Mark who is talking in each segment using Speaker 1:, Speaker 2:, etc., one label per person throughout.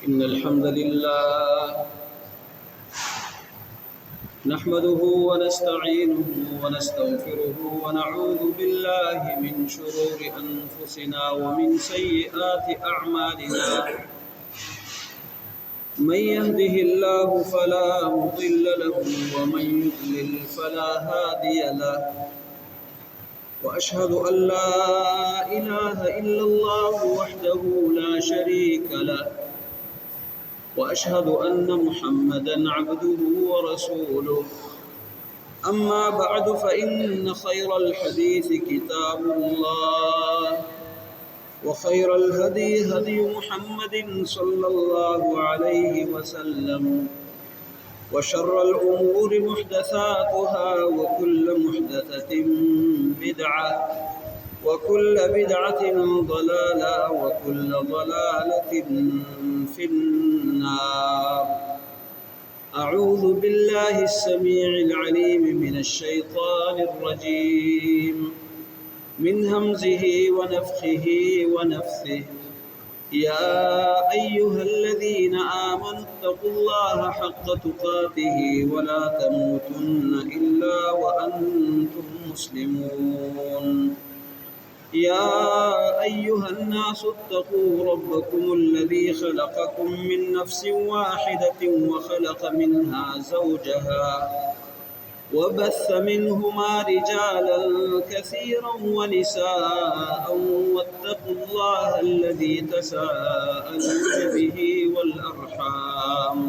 Speaker 1: إن الحمد لله نحمده ونستعينه ونستغفره ونعوذ بالله من شرور أنفسنا ومن سيئات أعمالنا من يهده الله فلا مضل له ومن يضلل فلا هادي له وأشهد أن لا إله إلا الله وحده لا شريك له وأشهد أن محمدًا عبده ورسوله أما بعد فإن خير الحديث كتاب الله وخير الهدي هدي محمد صلى الله عليه وسلم وشر الأمور محدثاتها وكل محدثة بدعة وكل بدعة ضلالة وكل ضلالة في النار. أعوذ بالله السميع العليم من الشيطان الرجيم من همزه ونفخه ونفثه. يا أيها الذين آمنوا اتقوا الله حق تقاته ولا تموتن إلا وأنتم مسلمون. يا أيها الناس اتقوا ربكم الذي خلقكم من نفس واحدة وخلق منها زوجها وبث منهما رجالا كثيرا ونساء واتقوا الله الذي تساءلون به والأرحام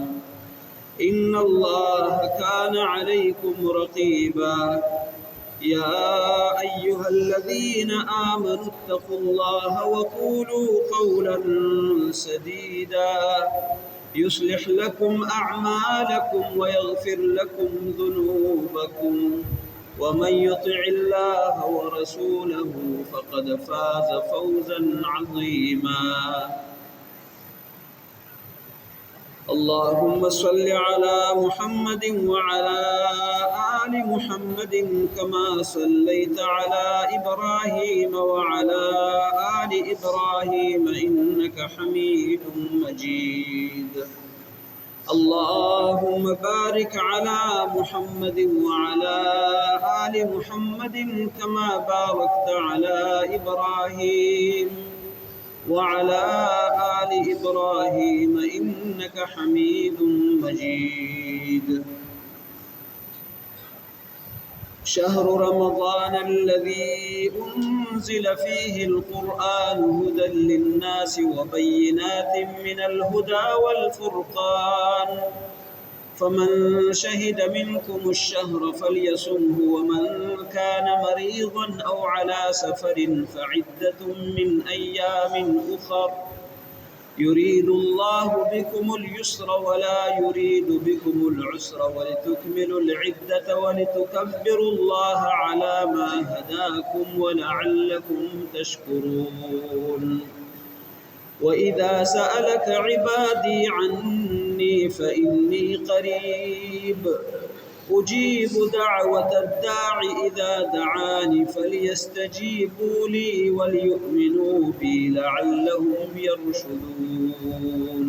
Speaker 1: إن الله كان عليكم رقيبا. يا أيها الذين آمنوا اتقوا الله وقولوا قولا سديدا يصلح لكم أعمالكم ويغفر لكم ذنوبكم ومن يطع الله ورسوله فقد فاز فوزا عظيما. اللهم صل على محمد وعلى آل محمد كما صليت على إبراهيم وعلى آل إبراهيم إنك حميد مجيد. اللهم بارك على محمد وعلى آل محمد كما باركت على إبراهيم وعلى آل إبراهيم إنك حميد مجيد. شهر رمضان الذي أنزل فيه القرآن هدى للناس وبينات من الهدى والفرقان فمن شهد منكم الشهر فليصمه ومن كان مريضا أو على سفر فعدة من أيام أخر يريد الله بكم اليسر ولا يريد بكم العسر ولتكملوا العدة ولتكبروا الله على ما هداكم ولعلكم تشكرون. وإذا سألك عبادي عني فإني قريب أجيب دعوة الداع إذا دعاني فليستجيبوا لي وليؤمنوا بي لعلهم يرشدون.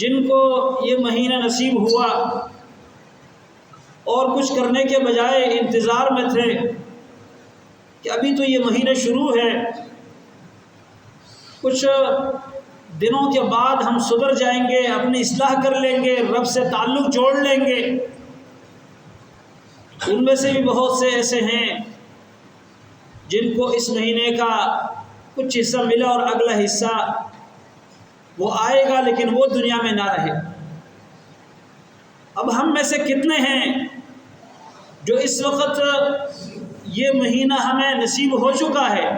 Speaker 1: جن کو یہ مہینہ نصیب ہوا اور کچھ کرنے کے بجائے انتظار میں تھے کہ ابھی تو یہ مہینہ شروع ہے، کچھ دنوں کے بعد ہم سدھر جائیں گے، اپنی اصلاح کر لیں گے، رب سے تعلق جوڑ لیں گے، ان میں سے بھی بہت سے ایسے ہیں جن کو اس مہینے کا کچھ حصہ ملا اور اگلا حصہ وہ آئے گا لیکن وہ دنیا میں نہ رہے۔ اب ہم میں سے کتنے ہیں جو اس وقت یہ مہینہ ہمیں نصیب ہو چکا ہے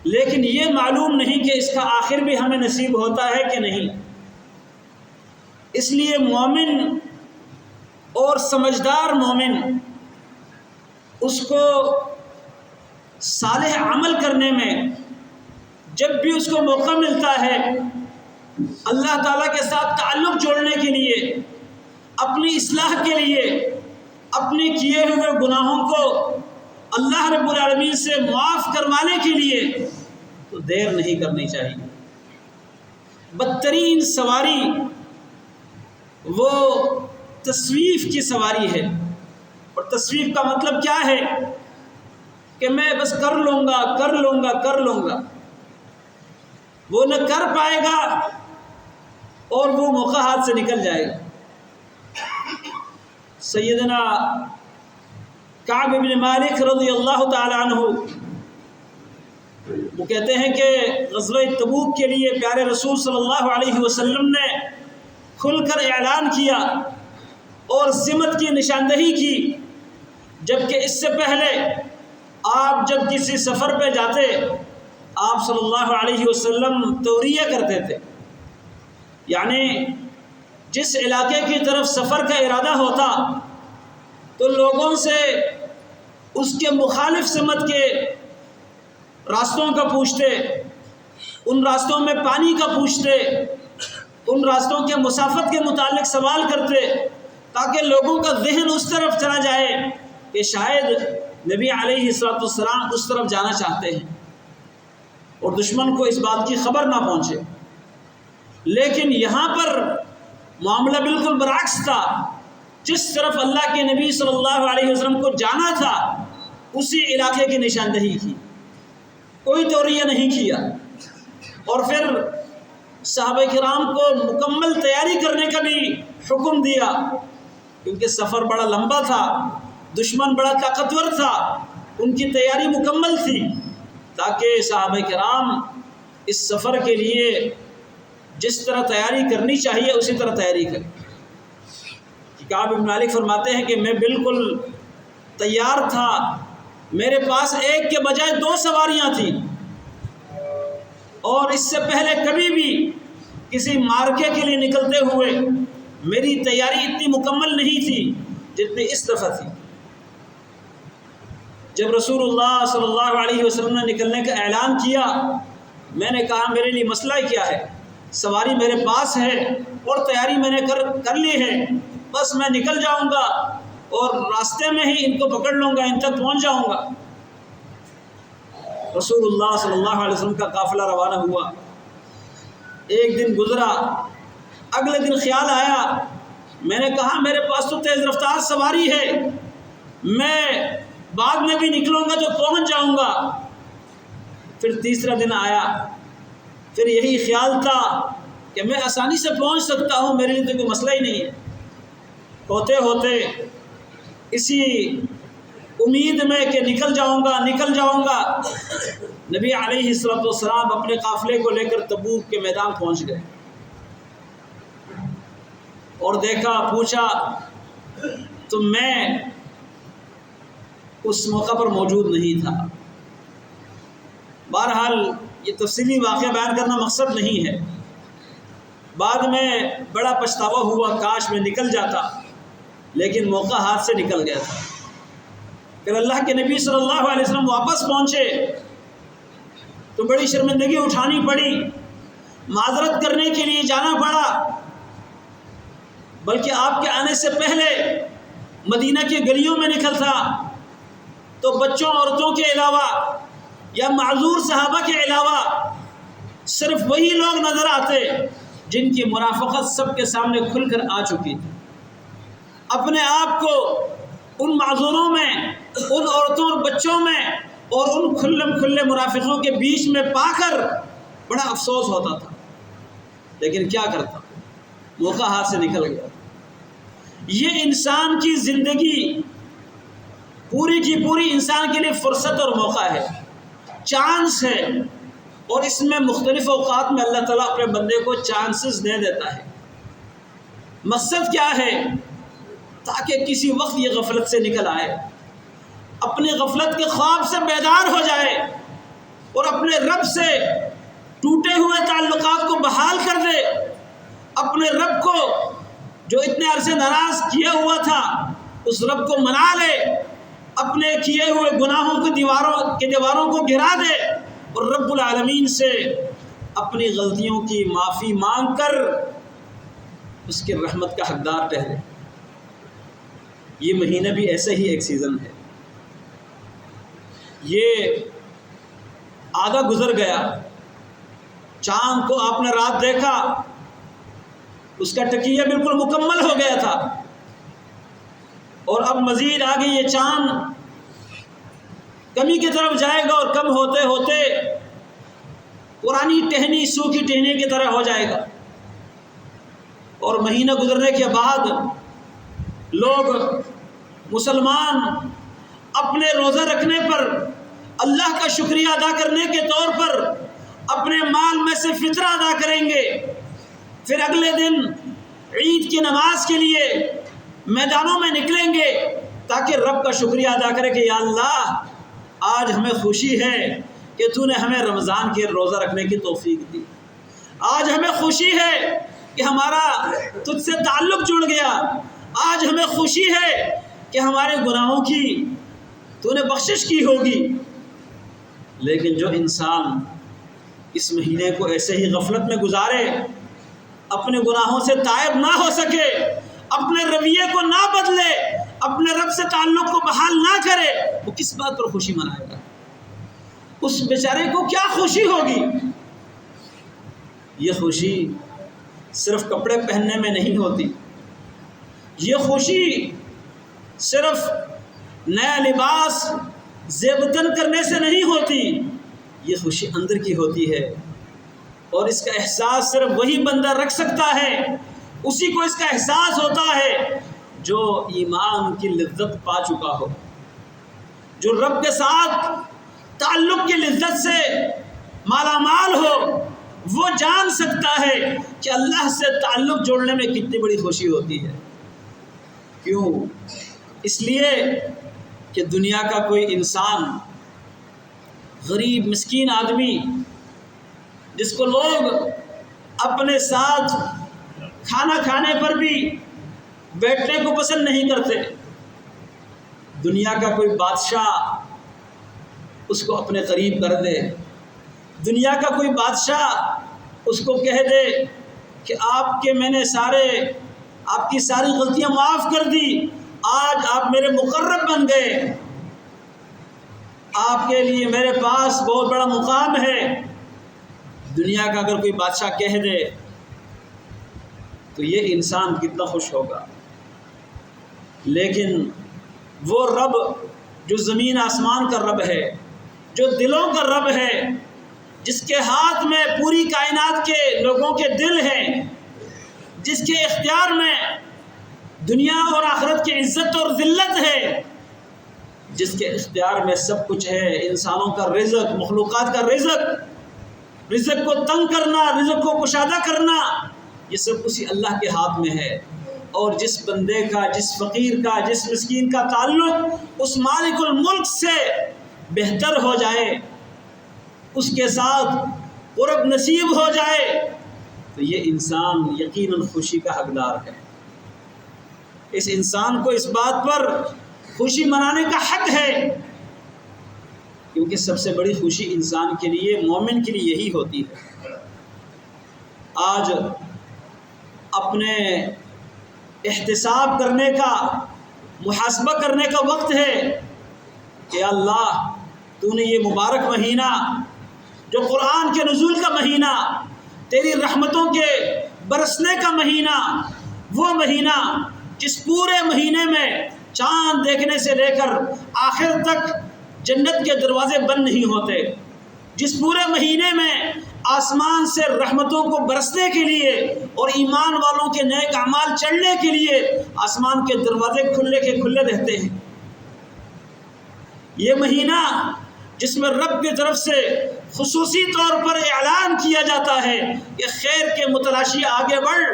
Speaker 1: لیکن یہ معلوم نہیں کہ اس کا آخر بھی ہمیں نصیب ہوتا ہے کہ نہیں۔ اس لیے مومن اور سمجھدار مومن اس کو صالح عمل کرنے میں جب بھی اس کو موقع ملتا ہے اللہ تعالیٰ کے ساتھ تعلق جوڑنے کے لیے، اپنی اصلاح کے لیے، اپنے کیے ہوئے گناہوں کو اللہ رب العالمین سے معاف کروانے کے لیے تو دیر نہیں کرنی چاہیے۔ بدترین سواری وہ تسویف کی سواری ہے، اور تسویف کا مطلب کیا ہے کہ میں بس کر لوں گا، وہ نہ کر پائے گا اور وہ موقع ہاتھ سے نکل جائے گا۔ سیدنا کعب بن مالک رضی اللہ تعالی عنہ وہ کہتے ہیں کہ غزوہ تبوک کے لیے پیارے رسول صلی اللہ علیہ وسلم نے کھل کر اعلان کیا اور سمت کی نشاندہی کی، جبکہ اس سے پہلے آپ جب کسی سفر پہ جاتے آپ صلی اللہ علیہ وسلم توریہ کرتے تھے، یعنی جس علاقے کی طرف سفر کا ارادہ ہوتا تو لوگوں سے اس کے مخالف سمت کے راستوں کا پوچھتے، ان راستوں میں پانی کا پوچھتے، ان راستوں کے مسافت کے متعلق سوال کرتے تاکہ لوگوں کا ذہن اس طرف چلا جائے کہ شاید نبی علیہ السلام اس طرف جانا چاہتے ہیں اور دشمن کو اس بات کی خبر نہ پہنچے۔ لیکن یہاں پر معاملہ بالکل برعکس تھا، جس طرف اللہ کے نبی صلی اللہ علیہ وسلم کو جانا تھا اسی علاقے کی نشاندہی کی، کوئی توریہ نہیں کیا، اور پھر صحابہ کرام کو مکمل تیاری کرنے کا بھی حکم دیا، کیونکہ سفر بڑا لمبا تھا، دشمن بڑا طاقتور تھا، ان کی تیاری مکمل تھی تاکہ صحابہ کرام اس سفر کے لیے جس طرح تیاری کرنی چاہیے اسی طرح تیاری کریں۔ کعب بن مالک فرماتے ہیں کہ میں بالکل تیار تھا، میرے پاس ایک کے بجائے 2 سواریاں تھیں، اور اس سے پہلے کبھی بھی کسی مارکے کے لیے نکلتے ہوئے میری تیاری اتنی مکمل نہیں تھی جتنی اس دفعہ تھی۔ جب رسول اللہ صلی اللہ علیہ وسلم نے نکلنے کا اعلان کیا، میں نے کہا میرے لیے مسئلہ کیا ہے، سواری میرے پاس ہے اور تیاری میں نے کر لی ہے، بس میں نکل جاؤں گا اور راستے میں ہی ان کو پکڑ لوں گا، ان تک پہنچ جاؤں گا۔ رسول اللہ صلی اللہ علیہ وسلم کا قافلہ روانہ ہوا، ایک دن گزرا، اگلے دن خیال آیا، میں نے کہا میرے پاس تو تیز رفتار سواری ہے، میں بعد میں بھی نکلوں گا تو پہنچ جاؤں گا۔ پھر تیسرا دن آیا، پھر یہی خیال تھا کہ میں آسانی سے پہنچ سکتا ہوں، میرے لیے تو کوئی مسئلہ ہی نہیں ہے۔ ہوتے ہوتے اسی امید میں کہ نکل جاؤں گا، نبی علیہ السلام اپنے قافلے کو لے کر تبوک کے میدان پہنچ گئے اور دیکھا، پوچھا تو میں اس موقع پر موجود نہیں تھا۔ بہرحال یہ تفصیلی واقعہ بیان کرنا مقصد نہیں ہے، بعد میں بڑا پچھتاوا ہوا، کاش میں نکل جاتا، لیکن موقع ہاتھ سے نکل گیا تھا۔ پھر اللہ کے نبی صلی اللہ علیہ وسلم واپس پہنچے تو بڑی شرمندگی اٹھانی پڑی، معذرت کرنے کے لیے جانا پڑا، بلکہ آپ کے آنے سے پہلے مدینہ کی گلیوں میں نکل تھا تو بچوں عورتوں کے علاوہ یا معذور صحابہ کے علاوہ صرف وہی لوگ نظر آتے جن کی مرافقت سب کے سامنے کھل کر آ چکی تھی، اپنے آپ کو ان معذوروں میں، ان عورتوں اور بچوں میں اور ان کھلے مرافقوں کے بیچ میں پا کر بڑا افسوس ہوتا تھا، لیکن کیا کرتا، موقع ہاتھ سے نکل گیا۔ یہ انسان کی زندگی پوری کی پوری انسان کے لیے فرصت اور موقع ہے، چانس ہے، اور اس میں مختلف اوقات میں اللہ تعالیٰ اپنے بندے کو چانسز دے دیتا ہے۔ مقصد کیا ہے؟ تاکہ کسی وقت یہ غفلت سے نکل آئے، اپنی غفلت کے خواب سے بیدار ہو جائے اور اپنے رب سے ٹوٹے ہوئے تعلقات کو بحال کر دے، اپنے رب کو جو اتنے عرصے ناراض کیا ہوا تھا اس رب کو منا لے، اپنے کیے ہوئے گناہوں کی دیواروں کو گرا دے اور رب العالمین سے اپنی غلطیوں کی معافی مانگ کر اس کی رحمت کا حقدار ٹھہرے۔ یہ مہینہ بھی ایسا ہی ایک سیزن ہے، یہ آدھا گزر گیا، چاند کو آپ نے رات دیکھا، اس کا ٹکیہ بالکل مکمل ہو گیا تھا، اور اب مزید آگے یہ چاند کمی کی طرف جائے گا اور کم ہوتے ہوتے پرانی ٹہنی سوکھی ٹہنی کی طرح ہو جائے گا، اور مہینہ گزرنے کے بعد لوگ مسلمان اپنے روزہ رکھنے پر اللہ کا شکریہ ادا کرنے کے طور پر اپنے مال میں سے فطرہ ادا کریں گے، پھر اگلے دن عید کی نماز کے لیے میدانوں میں نکلیں گے تاکہ رب کا شکریہ ادا کرے کہ یا اللہ آج ہمیں خوشی ہے کہ تو نے ہمیں رمضان کے روزہ رکھنے کی توفیق دی، آج ہمیں خوشی ہے کہ ہمارا تجھ سے تعلق جڑ گیا، آج ہمیں خوشی ہے کہ ہمارے گناہوں کی تو نے بخشش کی ہوگی۔ لیکن جو انسان اس مہینے کو ایسے ہی غفلت میں گزارے، اپنے گناہوں سے تائب نہ ہو سکے، اپنے رویے کو نہ بدلے، اپنے رب سے تعلق کو بحال نہ کرے، وہ کس بات پر خوشی منائے گا؟ اس بیچارے کو کیا خوشی ہوگی؟ یہ خوشی صرف کپڑے پہننے میں نہیں ہوتی، یہ خوشی صرف نیا لباس زیب تن کرنے سے نہیں ہوتی، یہ خوشی اندر کی ہوتی ہے، اور اس کا احساس صرف وہی بندہ رکھ سکتا ہے، اسی کو اس کا احساس ہوتا ہے جو ایمان کی لذت پا چکا ہو، جو رب کے ساتھ تعلق کی لذت سے مالا مال ہو، وہ جان سکتا ہے کہ اللہ سے تعلق جوڑنے میں کتنی بڑی خوشی ہوتی ہے۔ کیوں؟ اس لیے کہ دنیا کا کوئی انسان، غریب مسکین آدمی جس کو لوگ اپنے ساتھ کھانا کھانے پر بھی بیٹھنے کو پسند نہیں کرتے، دنیا کا کوئی بادشاہ اس کو اپنے قریب کر دے، دنیا کا کوئی بادشاہ اس کو کہہ دے کہ میں نے آپ کی ساری غلطیاں معاف کر دی، آج آپ میرے مقرب بن گئے، آپ کے لیے میرے پاس بہت بڑا مقام ہے، دنیا کا اگر کوئی بادشاہ کہہ دے تو یہ انسان کتنا خوش ہوگا۔ لیکن وہ رب جو زمین آسمان کا رب ہے، جو دلوں کا رب ہے، جس کے ہاتھ میں پوری کائنات کے لوگوں کے دل ہیں، جس کے اختیار میں دنیا اور آخرت کی عزت اور ذلت ہے، جس کے اختیار میں سب کچھ ہے، انسانوں کا رزق، مخلوقات کا رزق کو تنگ کرنا، رزق کو کشادہ کرنا، یہ سب اسی اللہ کے ہاتھ میں ہے۔ اور جس بندے کا، جس فقیر کا، جس مسکین کا تعلق اس مالک الملک سے بہتر ہو جائے، اس کے ساتھ قرب نصیب ہو جائے، تو یہ انسان یقیناً خوشی کا حقدار ہے۔ اس انسان کو اس بات پر خوشی منانے کا حق ہے، کیونکہ سب سے بڑی خوشی انسان کے لیے، مومن کے لیے یہی ہوتی ہے۔ آج اپنے احتساب کرنے کا، محاسبہ کرنے کا وقت ہے کہ اللہ تو نے یہ مبارک مہینہ جو قرآن کے نزول کا مہینہ، تیری رحمتوں کے برسنے کا مہینہ، وہ مہینہ جس پورے مہینے میں چاند دیکھنے سے لے کر آخر تک جنت کے دروازے بند نہیں ہوتے، جس پورے مہینے میں آسمان سے رحمتوں کو برسنے کے لیے اور ایمان والوں کے نیک اعمال چڑھنے کے لیے آسمان کے دروازے کھلے کے کھلے رہتے ہیں۔ یہ مہینہ جس میں رب کی طرف سے خصوصی طور پر اعلان کیا جاتا ہے کہ خیر کے متلاشی آگے بڑھ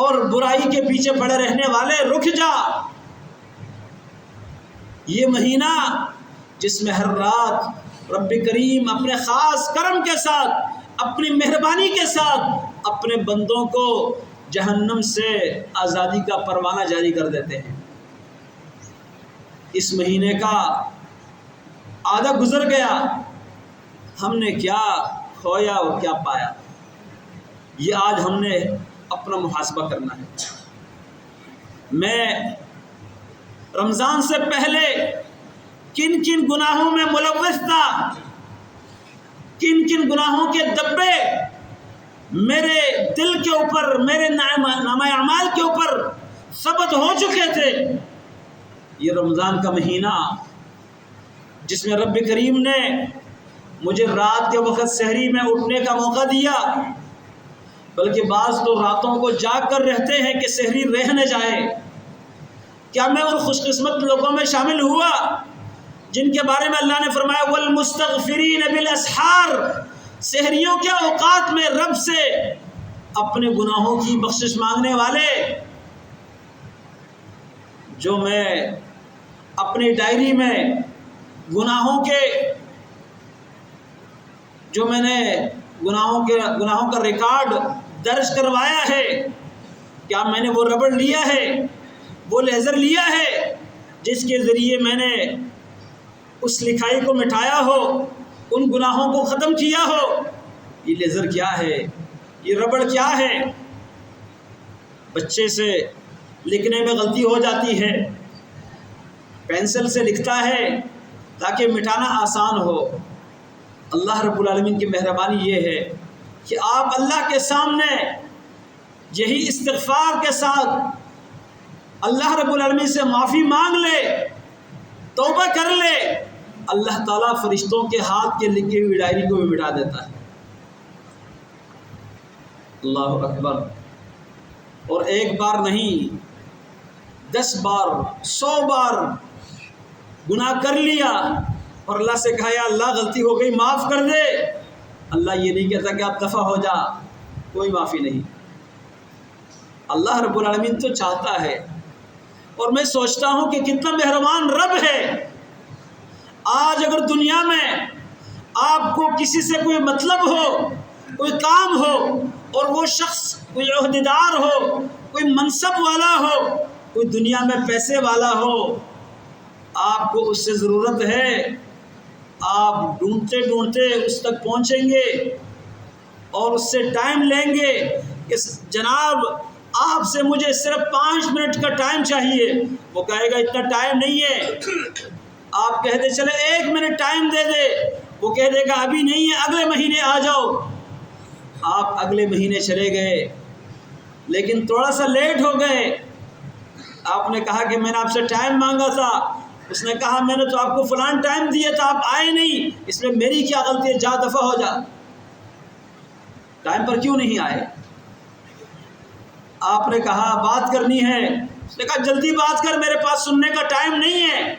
Speaker 1: اور برائی کے پیچھے پڑے رہنے والے رک جا۔ یہ مہینہ جس میں ہر رات رب کریم اپنے خاص کرم کے ساتھ، اپنی مہربانی کے ساتھ اپنے بندوں کو جہنم سے آزادی کا پروانہ جاری کر دیتے ہیں۔ اس مہینے کا آدھا گزر گیا، ہم نے کیا کھویا اور کیا پایا، یہ آج ہم نے اپنا محاسبہ کرنا ہے۔ میں رمضان سے پہلے کن کن گناہوں میں ملوث تھا، کن کن گناہوں کے دبے میرے دل کے اوپر، میرے نامہ اعمال کے اوپر ثبت ہو چکے تھے۔ یہ رمضان کا مہینہ جس میں رب کریم نے مجھے رات کے وقت سحری میں اٹھنے کا موقع دیا، بلکہ بعض تو راتوں کو جاگ کر رہتے ہیں کہ سحری رہ نہ جائے، کیا میں ان خوش قسمت لوگوں میں شامل ہوا جن کے بارے میں اللہ نے فرمایا والمستغفرین بالاسحار، سحریوں کے اوقات میں رب سے اپنے گناہوں کی بخشش مانگنے والے؟ جو میں اپنی ڈائری میں گناہوں کا ریکارڈ درج کروایا ہے، کیا میں نے وہ ربڑ لیا ہے، وہ لیزر لیا ہے جس کے ذریعے میں نے اس لکھائی کو مٹایا ہو، ان گناہوں کو ختم کیا ہو؟ یہ لیزر کیا ہے، یہ ربڑ کیا ہے؟ بچے سے لکھنے میں غلطی ہو جاتی ہے، پینسل سے لکھتا ہے تاکہ مٹانا آسان ہو۔ اللہ رب العالمین کی مہربانی یہ ہے کہ آپ اللہ کے سامنے یہی استغفار کے ساتھ اللہ رب العالمین سے معافی مانگ لے، توبہ کر لے، اللہ تعالیٰ فرشتوں کے ہاتھ کے لکھی ہوئی ڈائری کو بھی مٹا دیتا ہے۔ اللہ اکبر۔ اور ایک بار نہیں، 10 بار 100 بار گناہ کر لیا اور اللہ سے کہا یا اللہ غلطی ہو گئی معاف کر دے، اللہ یہ نہیں کہتا کہ آپ دفع ہو جا، کوئی معافی نہیں۔ اللہ رب العالمین تو چاہتا ہے، اور میں سوچتا ہوں کہ کتنا مہربان رب ہے۔ آج اگر دنیا میں آپ کو کسی سے کوئی مطلب ہو، کوئی کام ہو، اور وہ شخص کوئی عہدیدار ہو، کوئی منصب والا ہو، کوئی دنیا میں پیسے والا ہو، آپ کو اس سے ضرورت ہے، آپ ڈھونڈتے ڈھونڈتے اس تک پہنچیں گے اور اس سے ٹائم لیں گے کہ جناب آپ سے مجھے صرف 5 منٹ کا ٹائم چاہیے۔ وہ کہے گا اتنا ٹائم نہیں ہے۔ آپ کہہ دے چلے 1 منٹ ٹائم دے دے، وہ کہہ دے گا ابھی نہیں ہے، اگلے مہینے آ جاؤ۔ آپ اگلے مہینے چلے گئے، لیکن تھوڑا سا لیٹ ہو گئے۔ آپ نے کہا کہ میں نے آپ سے ٹائم مانگا تھا، اس نے کہا میں نے تو آپ کو فلان ٹائم دیا تھا، آپ آئے نہیں، اس میں میری کیا غلطی ہے، جا دفع ہو جا۔ ٹائم پر کیوں نہیں آئے؟ آپ نے کہا بات کرنی ہے، اس نے کہا جلدی بات کر، میرے پاس سننے کا ٹائم نہیں ہے۔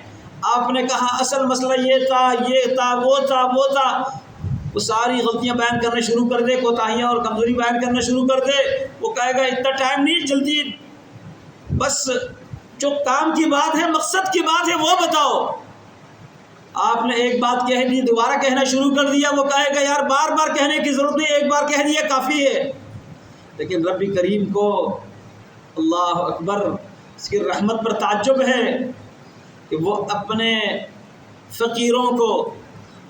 Speaker 1: آپ نے کہا اصل مسئلہ یہ تھا، یہ تھا، وہ تھا، وہ تھا، وہ ساری غلطیاں بیان کرنا شروع کر دے، کوتاہیاں اور کمزوری بیان کرنا شروع کر دے۔ وہ کہے گا اتنا ٹائم نہیں، جلدی بس جو کام کی بات ہے، مقصد کی بات ہے وہ بتاؤ۔ آپ نے ایک بات کہہ دی، دوبارہ کہنا شروع کر دیا، وہ کہے گا یار بار بار کہنے کی ضرورت نہیں، ایک بار کہہ دیا کافی ہے۔ لیکن رب کریم کو اللہ اکبر، اس کی رحمت پر تعجب ہے کہ وہ اپنے فقیروں کو،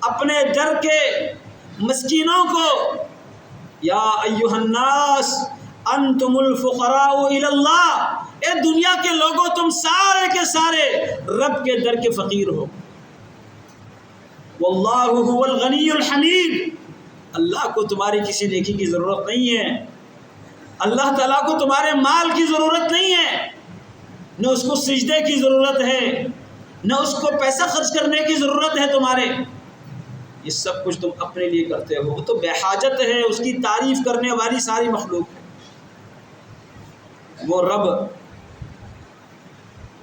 Speaker 1: اپنے در کے مسکینوں کو، یا ایھا الناس انتم الفقراء الی اللہ، اے دنیا کے لوگوں تم سارے کے سارے رب کے در کے فقیر ہو۔ واللہ هو الغنی الحمید، اللہ کو تمہاری کسی نیکی کی ضرورت نہیں ہے۔ اللہ تعالیٰ کو تمہارے مال کی ضرورت نہیں ہے، نہ اس کو سجدے کی ضرورت ہے، نہ اس کو پیسہ خرچ کرنے کی ضرورت ہے تمہارے، یہ سب کچھ تم اپنے لیے کرتے ہو، وہ تو بے حاجت ہے، اس کی تعریف کرنے والی ساری مخلوق ہے۔ وہ رب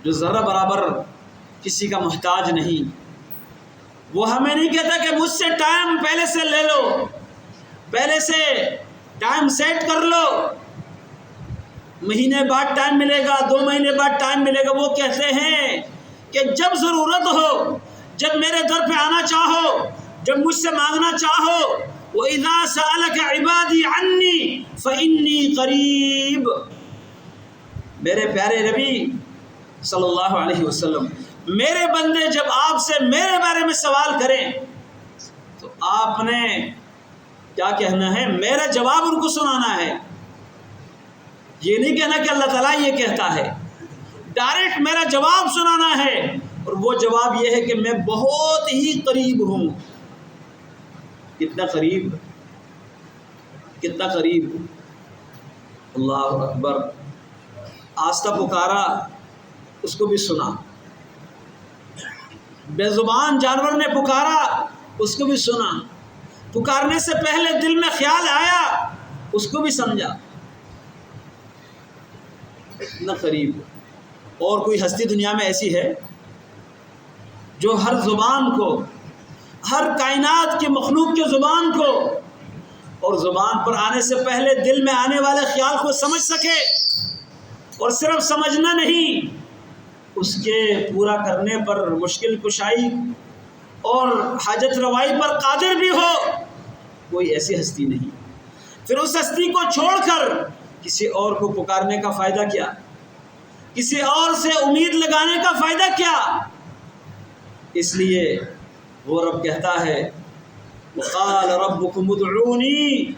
Speaker 1: جو ذرہ برابر کسی کا محتاج نہیں، وہ ہمیں نہیں کہتا کہ مجھ سے ٹائم پہلے سے لے لو، پہلے سے ٹائم سیٹ کر لو، مہینے بعد ٹائم ملے گا، 2 مہینے بعد ٹائم ملے گا۔ وہ کہتے ہیں کہ جب ضرورت ہو، جب میرے در پہ آنا چاہو، جب مجھ سے مانگنا چاہو، وَإِذَا سَأَلَكَ عِبَادِي عَنِّي فَإِنِّي قَرِيبٌ۔ میرے پیارے نبی صلی اللہ علیہ وسلم، میرے بندے جب آپ سے میرے بارے میں سوال کریں تو آپ نے کیا کہنا ہے؟ میرا جواب ان کو سنانا ہے، یہ نہیں کہنا کہ اللہ تعالیٰ یہ کہتا ہے، ڈائریکٹ میرا جواب سنانا ہے، اور وہ جواب یہ ہے کہ میں بہت ہی قریب ہوں۔ کتنا قریب، کتنا قریب! اللہ اکبر! آستہ پکارا، اس کو بھی سنا، بے زبان جانور نے پکارا، اس کو بھی سنا، پکارنے سے پہلے دل میں خیال آیا، اس کو بھی سمجھا۔ اتنا قریب! اور کوئی ہستی دنیا میں ایسی ہے جو ہر زبان کو، ہر کائنات کی مخلوق کی زبان کو، اور زبان پر آنے سے پہلے دل میں آنے والے خیال کو سمجھ سکے، اور صرف سمجھنا نہیں، اس کے پورا کرنے پر مشکل کشائی اور حاجت روائی پر قادر بھی ہو؟ کوئی ایسی ہستی نہیں۔ پھر اس ہستی کو چھوڑ کر کسی اور کو پکارنے کا فائدہ کیا؟ کسی اور سے امید لگانے کا فائدہ کیا؟ اس لیے وہ رب کہتا ہے وَقَالَ رَبُّكُمُ ادْعُونِي،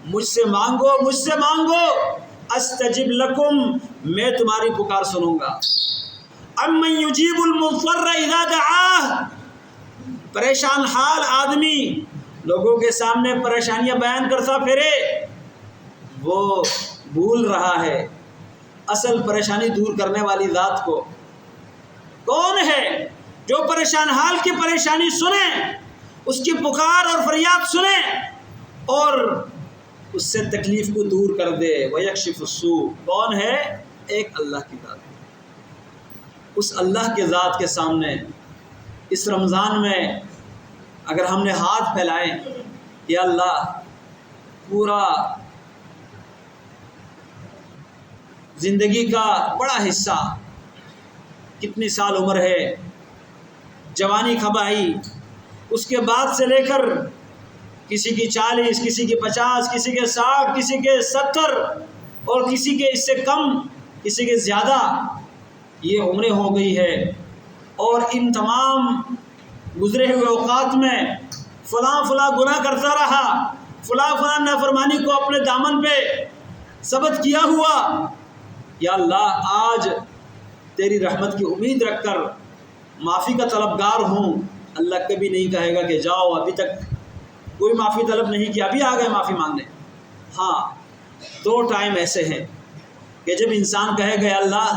Speaker 1: مجھ سے مانگو، مجھ سے مانگو، استجب لکم، میں تمہاری پکار سنوں گا۔ امن یجیب المضطر اذا دعاہ، پریشان حال آدمی لوگوں کے سامنے پریشانیاں بیان کرتا پھرے، وہ بھول رہا ہے اصل پریشانی دور کرنے والی ذات کو۔ کون ہے جو پریشان حال کی پریشانی سنے، اس کی پکار اور فریاد سنے اور اس سے تکلیف کو دور کر دے؟ وَيَكْشِفُ السُّوءَ، کون ہے؟ ایک اللہ کی ذات۔ اس اللہ کے ذات کے سامنے اس رمضان میں اگر ہم نے ہاتھ پھیلائے کہ اللہ پورا زندگی کا بڑا حصہ، کتنی سال عمر ہے، جوانی کب آئی، اس کے بعد سے لے کر کسی کی 40، کسی کی 50، کسی کے 60، کسی کے 70 اور کسی کے اس سے کم، کسی کے زیادہ یہ عمریں ہو گئی ہے، اور ان تمام گزرے ہوئے اوقات میں فلاں فلاں گناہ کرتا رہا، فلاں فلاں نافرمانی کو اپنے دامن پہ ثبت کیا ہوا۔ یا اللہ آج تیری رحمت کی امید رکھ کر معافی کا طلبگار ہوں۔ اللہ کبھی نہیں کہے گا کہ جاؤ، ابھی تک کوئی معافی طلب نہیں کیا، ابھی آ گئے معافی مانگنے۔ ہاں، 2 ٹائم ایسے ہیں کہ جب انسان کہے گا اللہ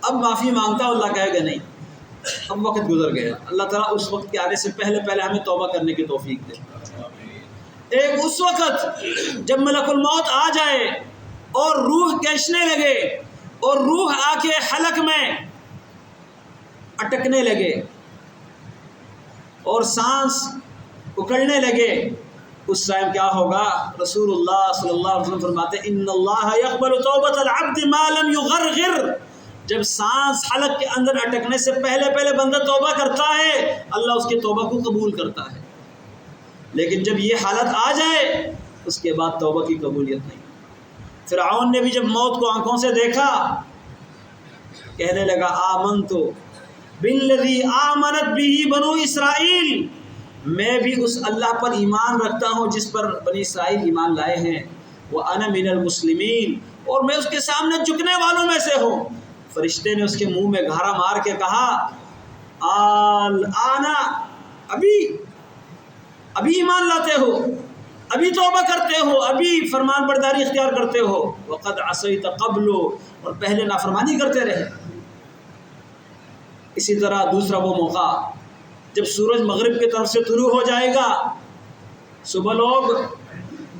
Speaker 1: اب معافی مانگتا، اللہ کہے گا نہیں، اب وقت گزر گیا۔ اللہ تعالیٰ اس وقت کے آنے سے پہلے ہمیں توبہ کرنے کی توفیق دے۔ ایک اس وقت جب ملک الموت آ جائے اور روح کھینچنے لگے اور روح آ کے حلق میں اٹکنے لگے اور سانس اکڑنے لگے، اس ٹائم کیا ہوگا؟ رسول اللہ صلی اللہ علیہ وسلم فرماتے ہیں ان اللہ یقبل توبۃ العبد ما لم یغرغر، جب سانس حلق کے اندر اٹکنے سے پہلے بندہ توبہ کرتا ہے، اللہ اس کی توبہ کو قبول کرتا ہے، لیکن جب یہ حالت آ جائے اس کے بعد توبہ کی قبولیت نہیں۔ فرعون نے بھی جب موت کو آنکھوں سے دیکھا کہنے لگا آمنت بالذی آمنت بہ بنو اسرائیل، میں بھی اس اللہ پر ایمان رکھتا ہوں جس پر بنی اسرائیل ایمان لائے ہیں، وَأَنَا مِنَ الْمُسْلِمِينَ، اور میں اس کے سامنے جھکنے والوں میں سے ہوں۔ فرشتے نے اس کے منہ میں گھارا مار کے کہا الآن، ابھی ایمان لاتے ہو، ابھی توبہ کرتے ہو، ابھی فرمان برداری اختیار کرتے ہو، وقد عصیت قبل، اور پہلے نافرمانی کرتے رہے۔ اسی طرح دوسرا وہ موقع جب سورج مغرب کی طرف سے طلوع ہو جائے گا، صبح لوگ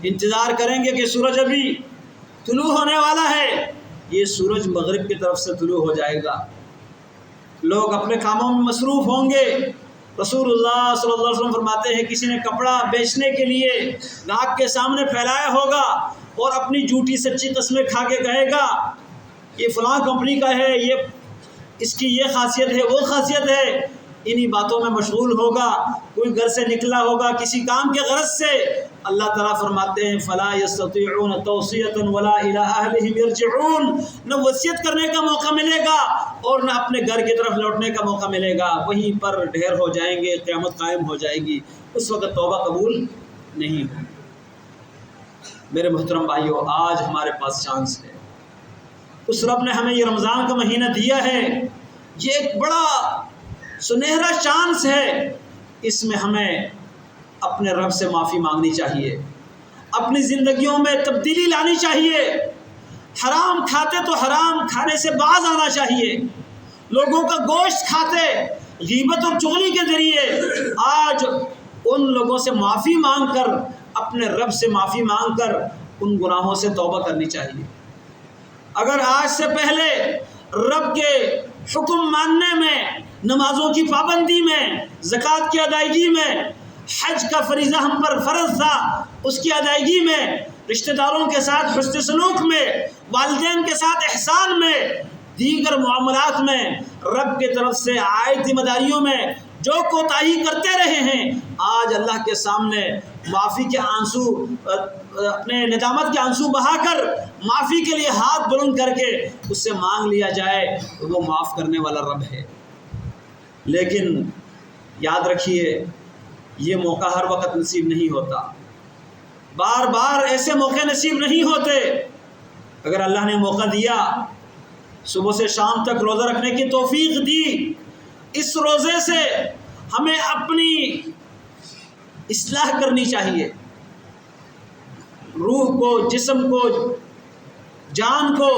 Speaker 1: انتظار کریں گے کہ سورج ابھی طلوع ہونے والا ہے، یہ سورج مغرب کی طرف سے طلوع ہو جائے گا، لوگ اپنے کاموں میں مصروف ہوں گے۔ رسول اللہ صلی اللہ علیہ وسلم فرماتے ہیں کسی نے کپڑا بیچنے کے لیے گاہک کے سامنے پھیلایا ہوگا اور اپنی جھوٹی سچی قسمیں کھا کے کہے گا یہ فلاں کمپنی کا ہے، یہ اس کی یہ خاصیت ہے، وہ خاصیت ہے، انہی باتوں میں مشغول ہوگا، کوئی گھر سے نکلا ہوگا کسی کام کے غرض سے، اللہ تعالیٰ فرماتے ہیں فَلَا يَسْتَطِيعُونَ تَوْصِيَةً وَلَا إِلَىٰ أَهْلِهِمْ يَرْجِعُونَ، نہ وصیت کرنے کا موقع ملے گا اور نہ اپنے گھر کی طرف لوٹنے کا موقع ملے گا، وہیں پر ڈھیر ہو جائیں گے، قیامت قائم ہو جائے گی، اس وقت توبہ قبول نہیں ہوگی۔ میرے محترم بھائیو، آج ہمارے پاس چانس ہے، اس رب نے ہمیں یہ رمضان کا مہینہ دیا ہے، یہ ایک بڑا سنہرا چانس ہے، اس میں ہمیں اپنے رب سے معافی مانگنی چاہیے، اپنی زندگیوں میں تبدیلی لانی چاہیے، حرام کھاتے تو حرام کھانے سے باز آنا چاہیے، لوگوں کا گوشت کھاتے غیبت اور چغلی کے ذریعے آج ان لوگوں سے معافی مانگ کر، اپنے رب سے معافی مانگ کر ان گناہوں سے توبہ کرنی چاہیے۔ اگر آج سے پہلے رب کے حکم ماننے میں، نمازوں کی پابندی میں، زکوٰۃ کی ادائیگی میں، حج کا فریضہ ہم پر فرض تھا اس کی ادائیگی میں، رشتہ داروں کے ساتھ حسن سلوک میں، والدین کے ساتھ احسان میں، دیگر معاملات میں، رب کی طرف سے عائد ذمہ داریوں میں جو کوتاہی کرتے رہے ہیں، آج اللہ کے سامنے معافی کے آنسو، اپنے ندامت کے آنسو بہا کر معافی کے لیے ہاتھ بلند کر کے اس سے مانگ لیا جائے، وہ معاف کرنے والا رب ہے۔ لیکن یاد رکھیے یہ موقع ہر وقت نصیب نہیں ہوتا، بار بار ایسے موقع نصیب نہیں ہوتے۔ اگر اللہ نے موقع دیا، صبح سے شام تک روزہ رکھنے کی توفیق دی، اس روزے سے ہمیں اپنی اصلاح کرنی چاہیے، روح کو، جسم کو، جان کو،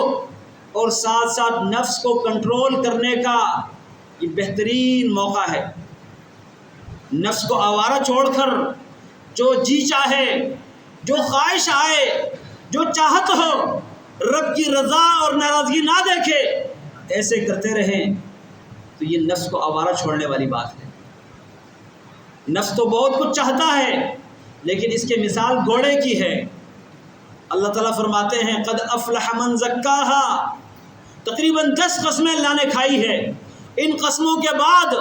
Speaker 1: اور ساتھ ساتھ نفس کو کنٹرول کرنے کا یہ بہترین موقع ہے۔ نفس کو آوارہ چھوڑ کر جو جی چاہے، جو خواہش آئے، جو چاہت ہو، رب کی رضا اور ناراضگی نہ دیکھے، ایسے کرتے رہیں تو یہ نفس کو آوارہ چھوڑنے والی بات ہے۔ نفس تو بہت کچھ چاہتا ہے، لیکن اس کی مثال گھوڑے کی ہے۔ اللہ تعالیٰ فرماتے ہیں قد افلح من زکاہا، تقریباً 10 قسمیں اللہ نے کھائی ہے۔ ان قسموں کے بعد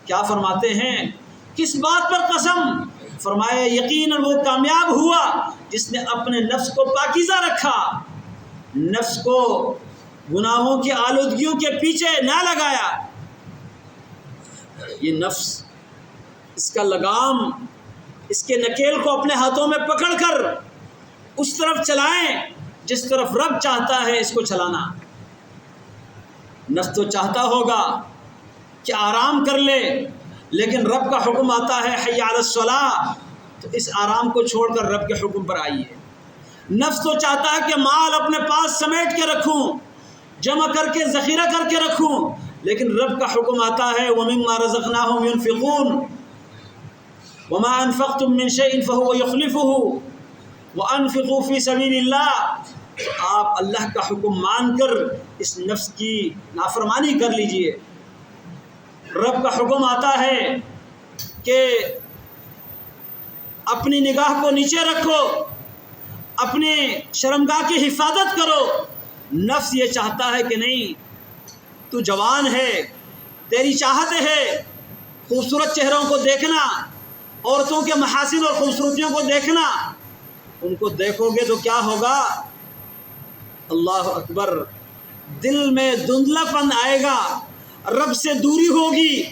Speaker 1: کیا فرماتے ہیں؟ کس بات پر قسم؟ فرمایا یقیناً وہ کامیاب ہوا جس نے اپنے نفس کو پاکیزہ رکھا، نفس کو گناہوں کی آلودگیوں کے پیچھے نہ لگایا۔ یہ نفس، اس کا لگام، اس کے نکیل کو اپنے ہاتھوں میں پکڑ کر اس طرف چلائیں جس طرف رب چاہتا ہے اس کو چلانا۔ نفس تو چاہتا ہوگا کہ آرام کر لے، لیکن رب کا حکم آتا ہے حی علی الصلاۃ، تو اس آرام کو چھوڑ کر رب کے حکم پر آئیے۔ نفس تو چاہتا ہے کہ مال اپنے پاس سمیٹ کے رکھوں، جمع کر کے ذخیرہ کر کے رکھوں، لیکن رب کا حکم آتا ہے وَمِمَّا رَزَقْنَاهُمْ يُنْفِقُونَ وَمَا أَنفَقْتُم مِّن شَيْءٍ فَهُوَ يُخْلِفُهُ وَأَنفِقُوا فِي سَبِيلِ اللَّهِ۔ آپ اللہ کا حکم مان کر اس نفس کی نافرمانی کر لیجئے۔ رب کا حکم آتا ہے کہ اپنی نگاہ کو نیچے رکھو، اپنے شرمگاہ کی حفاظت کرو۔ نفس یہ چاہتا ہے کہ نہیں، تو جوان ہے، تیری چاہت ہے خوبصورت چہروں کو دیکھنا، عورتوں کے محاسن اور خوبصورتیوں کو دیکھنا، ان کو دیکھو گے تو کیا ہوگا؟ اللہ اکبر، دل میں دھندلا پن آئے گا، رب سے دوری ہوگی،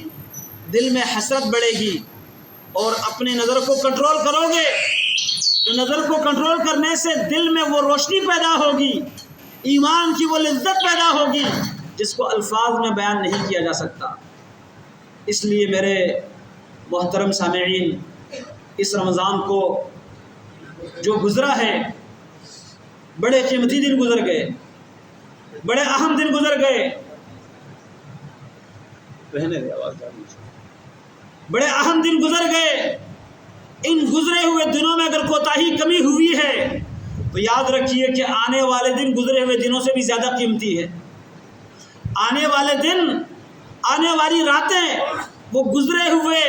Speaker 1: دل میں حسرت بڑھے گی، اور اپنی نظر کو کنٹرول کرو گے تو نظر کو کنٹرول کرنے سے دل میں وہ روشنی پیدا ہوگی، ایمان کی وہ لذت پیدا ہوگی جس کو الفاظ میں بیان نہیں کیا جا سکتا۔ اس لیے میرے محترم سامعین، اس رمضان کو جو گزرا ہے، بڑے قیمتی دن گزر گئے، بڑے اہم دن گزر گئے، بڑے اہم دن گزر گئے۔ ان گزرے ہوئے دنوں میں اگر کوتاہی کمی ہوئی ہے تو یاد رکھیے کہ آنے والے دن گزرے ہوئے دنوں سے بھی زیادہ قیمتی ہے۔ آنے والے دن، آنے والی راتیں وہ گزرے ہوئے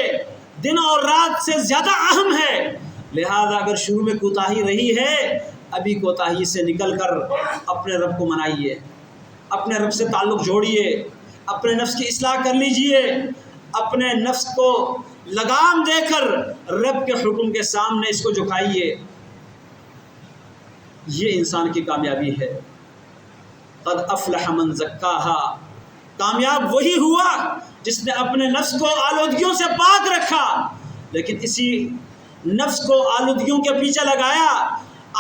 Speaker 1: دن اور رات سے زیادہ اہم ہے۔ لہذا اگر شروع میں کوتاہی رہی ہے، ابھی کوتاہی سے نکل کر اپنے رب کو منائیے، اپنے رب سے تعلق جوڑیے، اپنے نفس کی اصلاح کر لیجئے، اپنے نفس کو لگام دے کر رب کے حکم کے سامنے اس کو جھکائیے۔ یہ انسان کی کامیابی ہے۔ قد افلح من زکاہا، کامیاب وہی ہوا جس نے اپنے نفس کو آلودگیوں سے پاک رکھا۔ لیکن اسی نفس کو آلودگیوں کے پیچھے لگایا،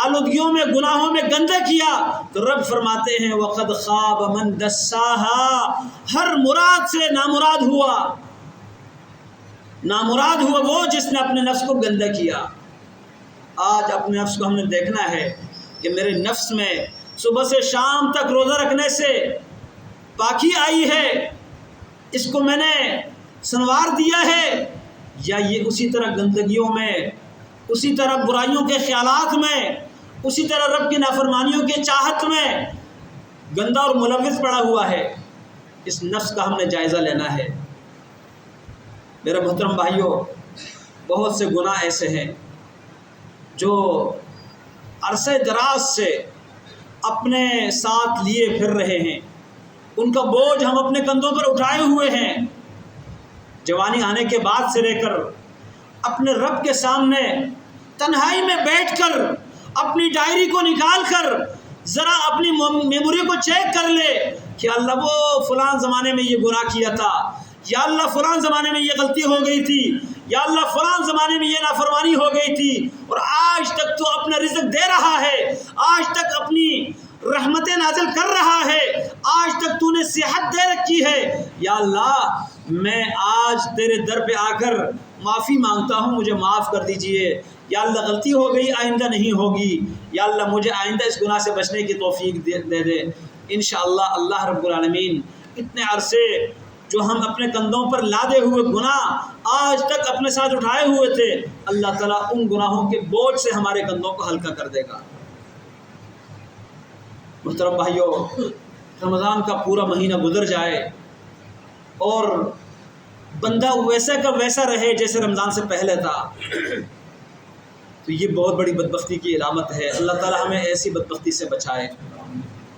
Speaker 1: آلودگیوں میں، گناہوں میں گندہ کیا، تو رب فرماتے ہیں وقد خاب من دساہا، ہر مراد سے نامراد ہوا، نامراد ہوا وہ جس نے اپنے نفس کو گندہ کیا۔ آج اپنے نفس کو ہم نے دیکھنا ہے کہ میرے نفس میں صبح سے شام تک روزہ رکھنے سے پاکی آئی ہے، اس کو میں نے سنوار دیا ہے، یا یہ اسی طرح گندگیوں میں، اسی طرح برائیوں کے خیالات میں، اسی طرح رب کی نافرمانیوں کے چاہت میں گندا اور ملوث پڑا ہوا ہے۔ اس نفس کا ہم نے جائزہ لینا ہے۔ میرے محترم بھائیوں، بہت سے گناہ ایسے ہیں جو عرصے دراز سے اپنے ساتھ لیے پھر رہے ہیں، ان کا بوجھ ہم اپنے کندھوں پر اٹھائے ہوئے ہیں۔ جوانی آنے کے بعد سے لے کر اپنے رب کے سامنے تنہائی میں بیٹھ کر اپنی ڈائری کو نکال کر ذرا اپنی میموری کو چیک کر لے کہ اللہ وہ فلاں زمانے میں یہ گناہ کیا تھا، یا اللہ فلاں زمانے میں یہ غلطی ہو گئی تھی، یا اللہ فلاں زمانے میں یہ نافرمانی ہو گئی تھی، اور آج تک تو اپنا رزق دے رہا ہے، آج تک اپنی رحمتیں نازل کر رہا ہے، آج تک تو نے صحت دے رکھی ہے۔ یا اللہ میں آج تیرے در پہ آ کر معافی مانگتا ہوں، مجھے معاف کر دیجئے۔ یا اللہ غلطی ہو گئی، آئندہ نہیں ہوگی۔ یا اللہ مجھے آئندہ اس گناہ سے بچنے کی توفیق دے دے۔ انشاءاللہ اللہ رب العالمین اتنے عرصے جو ہم اپنے کندھوں پر لادے ہوئے گناہ آج تک اپنے ساتھ اٹھائے ہوئے تھے، اللہ تعالیٰ ان گناہوں کے بوجھ سے ہمارے کندھوں کو ہلکا کر دے گا۔ محترم بھائیوں، رمضان کا پورا مہینہ گزر جائے اور بندہ ویسا کا ویسا رہے جیسے رمضان سے پہلے تھا، تو یہ بہت بڑی بدبختی کی علامت ہے۔ اللہ تعالیٰ ہمیں ایسی بدبختی سے بچائے،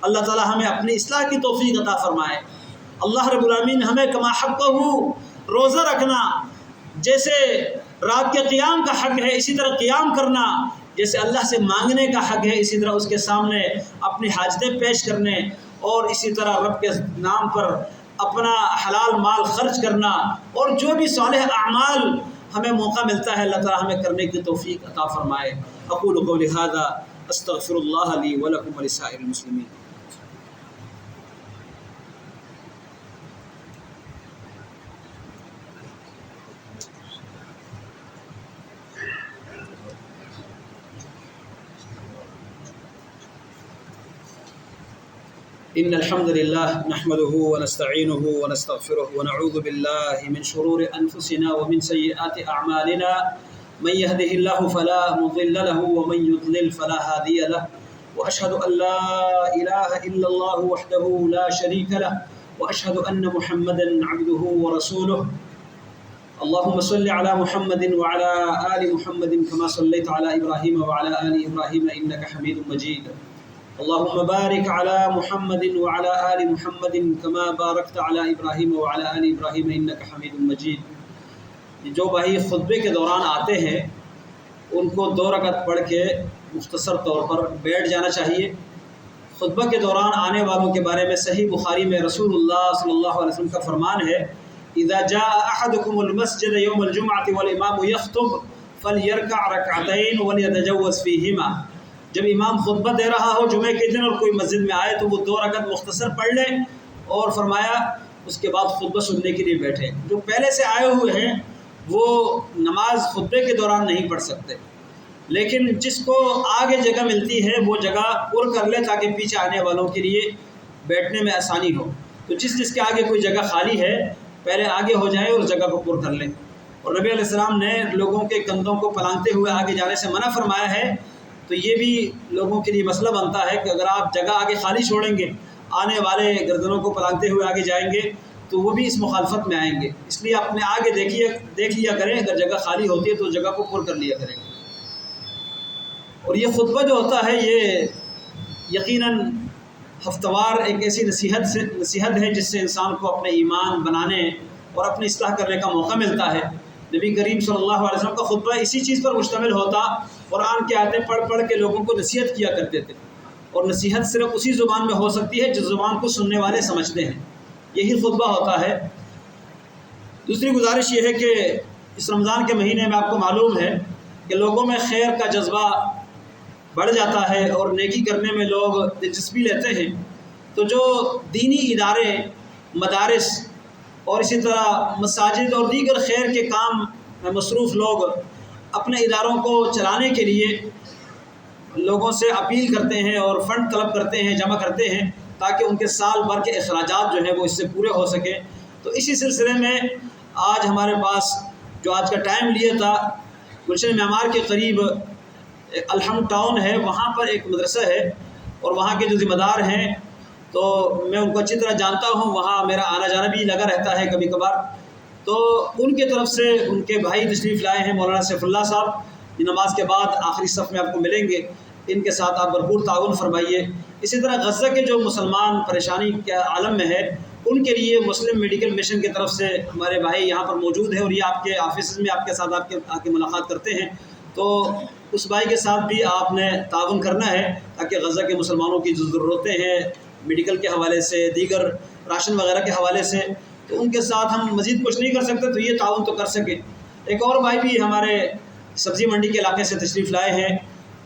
Speaker 1: اللہ تعالیٰ ہمیں اپنی اصلاح کی توفیق عطا فرمائے۔ اللہ رب العالمین ہمیں کما حقہ روزہ رکھنا جیسے رات کے قیام کا حق ہے، اسی طرح قیام کرنا جیسے اللہ سے مانگنے کا حق ہے، اسی طرح اس کے سامنے اپنی حاجتیں پیش کرنے، اور اسی طرح رب کے نام پر اپنا حلال مال خرچ کرنا، اور جو بھی صالح اعمال ہمیں موقع ملتا ہے اللہ تعالیٰ ہمیں کرنے کی توفیق عطا فرمائے۔ اقول قولی ھذا استغفر اللہ لی ولکم ولسائر المسلمین۔ ان الحمد لله نحمده ونستعينه ونستغفره ونعوذ بالله من شرور انفسنا ومن سيئات اعمالنا، من يهده الله فلا مضل له ومن يضلل فلا هادي له، واشهد ان لا اله الا الله وحده لا شريك له، واشهد ان محمدا عبده ورسوله۔ اللهم صل على محمد وعلى آل محمد كما صليت على ابراهيم وعلى آل ابراهيم انك حميد مجيد۔ اللهم بارك على محمد وعلى آل محمد كما باركت على ابراهيم وعلى آل ابراهيم انك حميد مجيد۔ جو بھائی خطبے کے دوران آتے ہیں ان کو 2 رکعت پڑھ کے مختصر طور پر بیٹھ جانا چاہیے۔ خطبہ کے دوران آنے والوں کے بارے میں صحیح بخاری میں رسول اللہ صلی اللہ علیہ وسلم کا فرمان ہے، اذا جاء احدكم المسجد يوم الجمعة والامام يخطب فليركع ركعتين وليتجوز فيهما۔ جب امام خطبہ دے رہا ہو جمعے کے دن اور کوئی مسجد میں آئے تو وہ 2 رکعت مختصر پڑھ لیں، اور فرمایا اس کے بعد خطبہ سننے کے لیے بیٹھے۔ جو پہلے سے آئے ہوئے ہیں وہ نماز خطبے کے دوران نہیں پڑھ سکتے، لیکن جس کو آگے جگہ ملتی ہے وہ جگہ پر کر لے تاکہ پیچھے آنے والوں کے لیے بیٹھنے میں آسانی ہو۔ تو جس کے آگے کوئی جگہ خالی ہے پہلے آگے ہو جائیں اور جگہ کو پر کر لیں۔ اور نبی علیہ السلام نے لوگوں کے کندھوں کو پلانگتے ہوئے آگے جانے سے منع فرمایا ہے، تو یہ بھی لوگوں کے لیے مسئلہ بنتا ہے کہ اگر آپ جگہ آگے خالی چھوڑیں گے، آنے والے گردنوں کو پلانگتے ہوئے آگے جائیں گے تو وہ بھی اس مخالفت میں آئیں گے۔ اس لیے اپنے آگے دیکھ لیا کریں، اگر جگہ خالی ہوتی ہے تو جگہ کو پر کر لیا کریں۔ اور یہ خطبہ جو ہوتا ہے یہ یقیناً ہفتہ وار ایک ایسی نصیحت ہے جس سے انسان کو اپنے ایمان بنانے اور اپنی اصلاح کرنے کا موقع ملتا ہے۔ نبی کریم صلی اللہ علیہ وسلم کا خطبہ اسی چیز پر مشتمل ہوتا، قرآن کی آیتیں پڑھ کے لوگوں کو نصیحت کیا کرتے تھے، اور نصیحت صرف اسی زبان میں ہو سکتی ہے جس زبان کو سننے والے سمجھتے ہیں، یہی خطبہ ہوتا ہے۔ دوسری گزارش یہ ہے کہ اس رمضان کے مہینے میں آپ کو معلوم ہے کہ لوگوں میں خیر کا جذبہ بڑھ جاتا ہے اور نیکی کرنے میں لوگ دلچسپی لیتے ہیں، تو جو دینی ادارے، مدارس اور اسی طرح مساجد اور دیگر خیر کے کام میں مصروف لوگ اپنے اداروں کو چلانے کے لیے لوگوں سے اپیل کرتے ہیں اور فنڈ طلب کرتے ہیں، جمع کرتے ہیں تاکہ ان کے سال بھر کے اخراجات جو ہیں وہ اس سے پورے ہو سکیں۔ تو اسی سلسلے میں آج ہمارے پاس جو آج کا ٹائم لیا تھا، گلشن معمار کے قریب الحمد ٹاؤن ہے، وہاں پر ایک مدرسہ ہے اور وہاں کے جو ذمہ دار ہیں تو میں ان کو اچھی طرح جانتا ہوں، وہاں میرا آنا جانا بھی لگا رہتا ہے کبھی کبھار۔ تو ان کی طرف سے ان کے بھائی تشریف لائے ہیں مولانا سیف اللہ صاحب، یہ نماز کے بعد آخری صف میں آپ کو ملیں گے، ان کے ساتھ آپ بھرپور تعاون فرمائیے۔ اسی طرح غزہ کے جو مسلمان پریشانی کے عالم میں ہے ان کے لیے مسلم میڈیکل مشن کی طرف سے ہمارے بھائی یہاں پر موجود ہیں اور یہ آپ کے آفس میں آپ کے ساتھ آ کے ملاقات کرتے ہیں، تو اس بھائی کے ساتھ بھی آپ نے تعاون کرنا ہے تاکہ غزہ کے مسلمانوں کی جو ضرورتیں ہیں میڈیکل کے حوالے سے، دیگر راشن وغیرہ کے حوالے سے، تو ان کے ساتھ ہم مزید کچھ نہیں کر سکتے تو یہ تعاون تو کر سکیں۔ ایک اور بھائی بھی ہمارے سبزی منڈی کے علاقے سے تشریف لائے ہیں،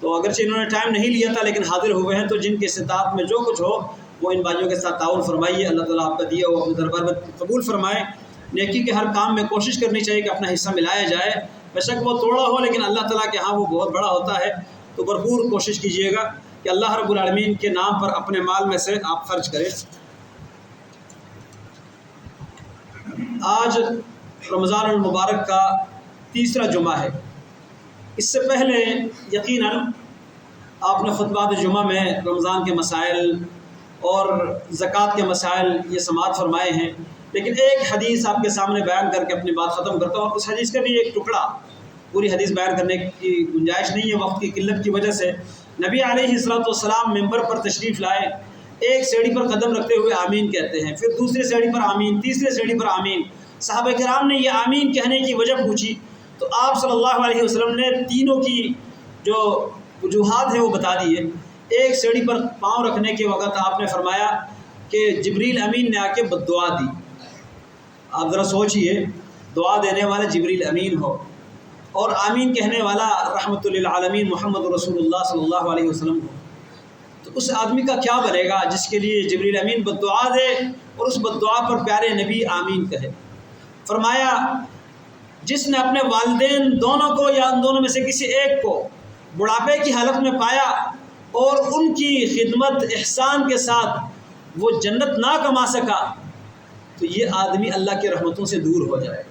Speaker 1: تو اگرچہ انہوں نے ٹائم نہیں لیا تھا لیکن حاضر ہوئے ہیں، تو جن کے استطاعت میں جو کچھ ہو وہ ان بھائیوں کے ساتھ تعاون فرمائیے۔ اللہ تعالیٰ آپ کا دیا وہ اپنے دربار میں قبول فرمائے۔ نیکی کے ہر کام میں کوشش کرنی چاہیے کہ اپنا حصہ ملایا جائے، بے شک وہ تھوڑا ہو لیکن اللہ تعالیٰ کے ہاں وہ بہت بڑا ہوتا ہے، تو بھرپور کوشش کیجیے گا کہ اللہ رب العالمین کے نام پر اپنے مال میں سے آپ خرچ کریں۔ آج رمضان المبارک کا تیسرا جمعہ ہے۔ اس سے پہلے یقیناً آپ نے خطبات جمعہ میں رمضان کے مسائل اور زکوٰۃ کے مسائل یہ سماعت فرمائے ہیں، لیکن ایک حدیث آپ کے سامنے بیان کر کے اپنی بات ختم کرتا ہوں۔ اس حدیث کا بھی ایک ٹکڑا، پوری حدیث بیان کرنے کی گنجائش نہیں ہے وقت کی قلت کی وجہ سے۔ نبی علیہ الصلوۃ ممبر پر تشریف لائے، ایک سیڑھی پر قدم رکھتے ہوئے آمین کہتے ہیں، پھر دوسرے سیڑھی پر آمین، تیسرے سیڑھی پر آمین۔ صحابہ کرام نے یہ آمین کہنے کی وجہ پوچھی تو آپ صلی اللہ علیہ وسلم نے تینوں کی جو وجوہات ہیں وہ بتا دیے۔ ایک سیڑھی پر پاؤں رکھنے کے وقت آپ نے فرمایا کہ جبریل امین نے آ کے بد دعا دی۔ آپ ذرا سوچئے، دعا دینے والا جبریل امین ہو اور آمین کہنے والا رحمت للعالمین محمد رسول اللہ صلی اللہ علیہ وسلم ہو، تو اس آدمی کا کیا بنے گا جس کے لیے جبریل امین بد دعا دے اور اس بد دعا پر پیارے نبی آمین کہے۔ فرمایا جس نے اپنے والدین دونوں کو یا ان دونوں میں سے کسی ایک کو بڑھاپے کی حالت میں پایا اور ان کی خدمت احسان کے ساتھ وہ جنت نہ کما سکا تو یہ آدمی اللہ کی رحمتوں سے دور ہو جائے۔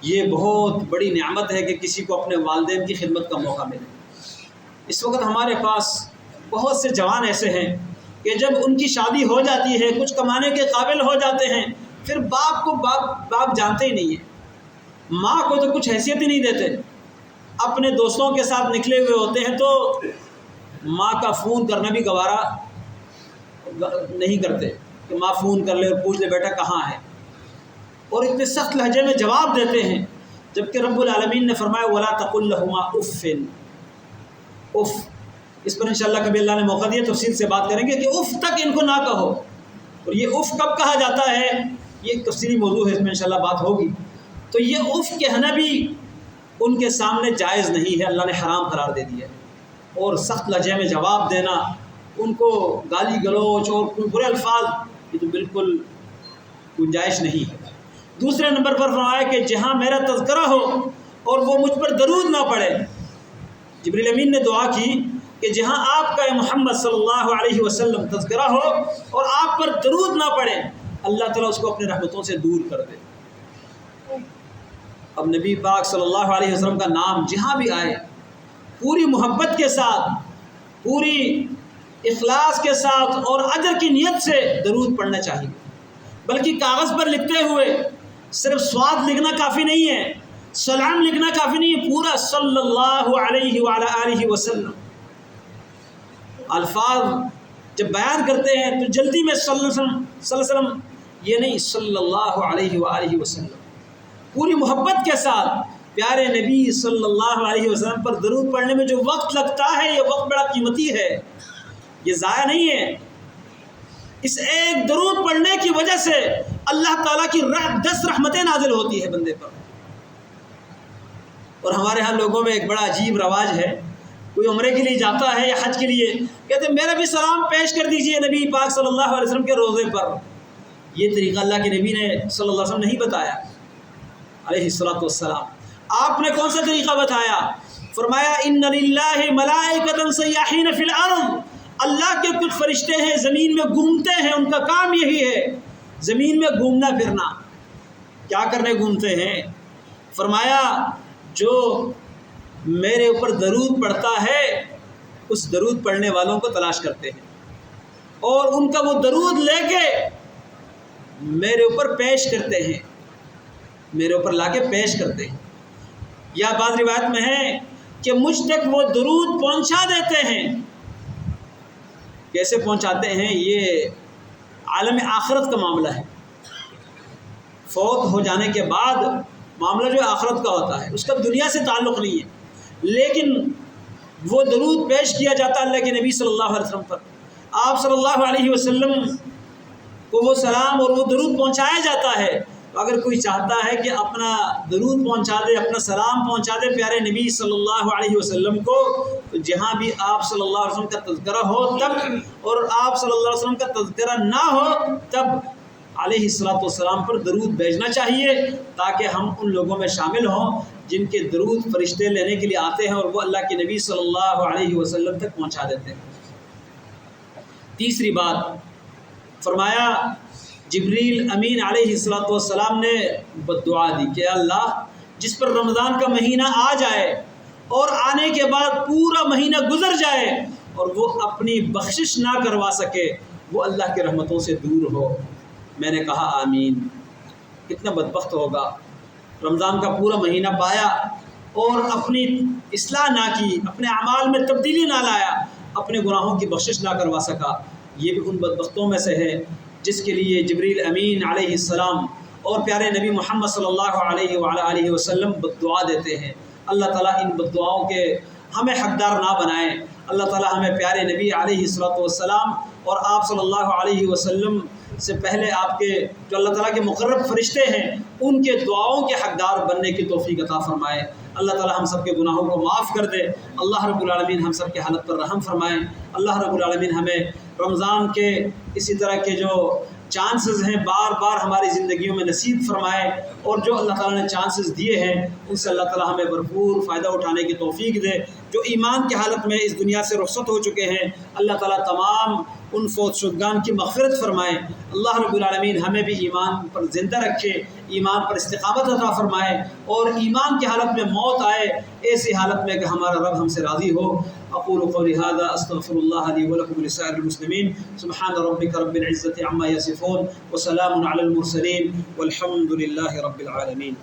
Speaker 1: یہ بہت بڑی نعمت ہے کہ کسی کو اپنے والدین کی خدمت کا موقع ملے۔ اس وقت ہمارے پاس بہت سے جوان ایسے ہیں کہ جب ان کی شادی ہو جاتی ہے، کچھ کمانے کے قابل ہو جاتے ہیں، پھر باپ کو باپ جانتے ہی نہیں ہیں، ماں کو تو کچھ حیثیت ہی نہیں دیتے، اپنے دوستوں کے ساتھ نکلے ہوئے ہوتے ہیں تو ماں کا فون کرنا بھی گوارا نہیں کرتے کہ ماں فون کر لے اور پوچھ لے بیٹا کہاں ہے، اور اتنے سخت لہجے میں جواب دیتے ہیں، جبکہ رب العالمین نے فرمایا وَلَا تَقُلْ لَهُمَا اُفٍّ، اف، اس پر انشاءاللہ کبھی اللہ نے موقع دیا تفصیل سے بات کریں گے کہ اف تک ان کو نہ کہو، اور یہ اف کب کہا جاتا ہے یہ ایک تفصیلی موضوع ہے، اس میں انشاءاللہ بات ہوگی۔ تو یہ اف کہنا بھی ان کے سامنے جائز نہیں ہے، اللہ نے حرام قرار دے دیا ہے، اور سخت لہجے میں جواب دینا، ان کو گالی گلوچ اور برے الفاظ، یہ تو بالکل گنجائش نہیں ہے۔ دوسرے نمبر پر فرمایا کہ جہاں میرا تذکرہ ہو اور وہ مجھ پر درود نہ پڑھے۔ جبریل امین نے دعا کی کہ جہاں آپ کا محمد صلی اللہ علیہ وسلم تذکرہ ہو اور آپ پر درود نہ پڑھے، اللہ تعالیٰ اس کو اپنے رحمتوں سے دور کر دے۔ اب نبی پاک صلی اللہ علیہ وسلم کا نام جہاں بھی آئے پوری محبت کے ساتھ، پوری اخلاص کے ساتھ اور اجر کی نیت سے درود پڑھنا چاہیے، بلکہ کاغذ پر لکھتے ہوئے صرف سواد لکھنا کافی نہیں ہے، سلام لکھنا کافی نہیں ہے، پورا صلی اللہ علیہ وعلی آلہ وسلم۔ الفاظ جب بیان کرتے ہیں تو جلدی میں صلی اللہ علیہ وسلم یہ نہیں، صلی اللہ علیہ وآلہ وسلم، پوری محبت کے ساتھ پیارے نبی صلی اللہ علیہ وسلم پر درود پڑھنے میں جو وقت لگتا ہے یہ وقت بڑا قیمتی ہے، یہ ضائع نہیں ہے۔ اس ایک درود پڑھنے کی وجہ سے اللہ تعالیٰ کی 10 رحمتیں نازل ہوتی ہے بندے پر۔ اور ہمارے ہاں لوگوں میں ایک بڑا عجیب رواج ہے، کوئی عمرے کے لیے جاتا ہے یا حج کے لیے، کہتے ہیں میرا بھی سلام پیش کر دیجئے نبی پاک صلی اللہ علیہ وسلم کے روضے پر۔ یہ طریقہ اللہ کے نبی نے صلی اللہ علیہ وسلم نہیں بتایا علیہ الصلوۃ والسلام۔ آپ نے کون سا طریقہ بتایا؟ فرمایا ان للہ ملائکۃ سیاحین فی الارض، اللہ کے کچھ فرشتے ہیں زمین میں گھومتے ہیں، ان کا کام یہی ہے زمین میں گھومنا پھرنا۔ کیا کرنے گھومتے ہیں؟ فرمایا جو میرے اوپر درود پڑھتا ہے اس درود پڑھنے والوں کو تلاش کرتے ہیں اور ان کا وہ درود لے کے میرے اوپر پیش کرتے ہیں، میرے اوپر لا کے پیش کرتے ہیں، یا بعض روایت میں ہے کہ مجھ تک وہ درود پہنچا دیتے ہیں۔ کیسے پہنچاتے ہیں؟ یہ عالم آخرت کا معاملہ ہے، فوت ہو جانے کے بعد معاملہ جو آخرت کا ہوتا ہے، اس کا دنیا سے تعلق نہیں ہے، لیکن وہ درود پیش کیا جاتا ہے اللہ کے نبی صلی اللہ علیہ وسلم پر، آپ صلی اللہ علیہ وسلم کو وہ سلام اور وہ درود پہنچایا جاتا ہے۔ اگر کوئی چاہتا ہے کہ اپنا درود پہنچا دے، اپنا سلام پہنچا دے پیارے نبی صلی اللہ علیہ وسلم کو، تو جہاں بھی آپ صلی اللہ علیہ وسلم کا تذکرہ ہو تب، اور آپ صلی اللہ علیہ وسلم کا تذکرہ نہ ہو تب علیہ الصلوۃ والسلام پر درود بھیجنا چاہیے، تاکہ ہم ان لوگوں میں شامل ہوں جن کے درود فرشتے لینے کے لیے آتے ہیں اور وہ اللہ کے نبی صلی اللہ علیہ وسلم تک پہنچا دیتے ہیں۔ تیسری بات فرمایا جبریل امین علیہ الصلوۃ والسلام نے بددعا دی کہ اللہ جس پر رمضان کا مہینہ آ جائے اور آنے کے بعد پورا مہینہ گزر جائے اور وہ اپنی بخشش نہ کروا سکے، وہ اللہ کی رحمتوں سے دور ہو۔ میں نے کہا آمین۔ کتنا بدبخت ہوگا، رمضان کا پورا مہینہ پایا اور اپنی اصلاح نہ کی، اپنے اعمال میں تبدیلی نہ لایا، اپنے گناہوں کی بخشش نہ کروا سکا۔ یہ بھی ان بدبختوں میں سے ہے جس کے لیے جبریل امین علیہ السلام اور پیارے نبی محمد صلی اللہ علیہ وآلہ وسلم بددعا دیتے ہیں۔ اللہ تعالیٰ ان بددعاؤں کے ہمیں حقدار نہ بنائے۔ اللہ تعالیٰ ہمیں پیارے نبی علیہ الصلوۃ والسلام اور آپ صلی اللہ علیہ وسلم سے پہلے آپ کے جو اللہ تعالیٰ کے مقرب فرشتے ہیں ان کے دعاؤں کے حقدار بننے کی توفیق عطا فرمائے۔ اللہ تعالیٰ ہم سب کے گناہوں کو معاف کر دے۔ اللہ رب العالمین ہم سب کے حالت پر رحم فرمائے۔ اللہ رب العالمین ہمیں رمضان کے اسی طرح کے جو چانسز ہیں بار بار ہماری زندگیوں میں نصیب فرمائے، اور جو اللہ تعالیٰ نے چانسز دیے ہیں ان سے اللہ تعالیٰ ہمیں بھرپور فائدہ اٹھانے کی توفیق دے۔ جو ایمان کی حالت میں اس دنیا سے رخصت ہو چکے ہیں اللہ تعالیٰ تمام ان فوت شدگان کی مغفرت فرمائے۔ اللہ رب العالمین ہمیں بھی ایمان پر زندہ رکھے، ایمان پر استقامت عطا فرمائے، اور ایمان کی حالت میں موت آئے ایسی حالت میں کہ ہمارا رب ہم سے راضی ہو۔ اقول قولی ھذا استغفر اللہ لی ولکم ولسائر المسلمین۔ سبحان ربک رب العزة عما یصفون وسلام علی المرسلین والحمد للہ رب العالمین۔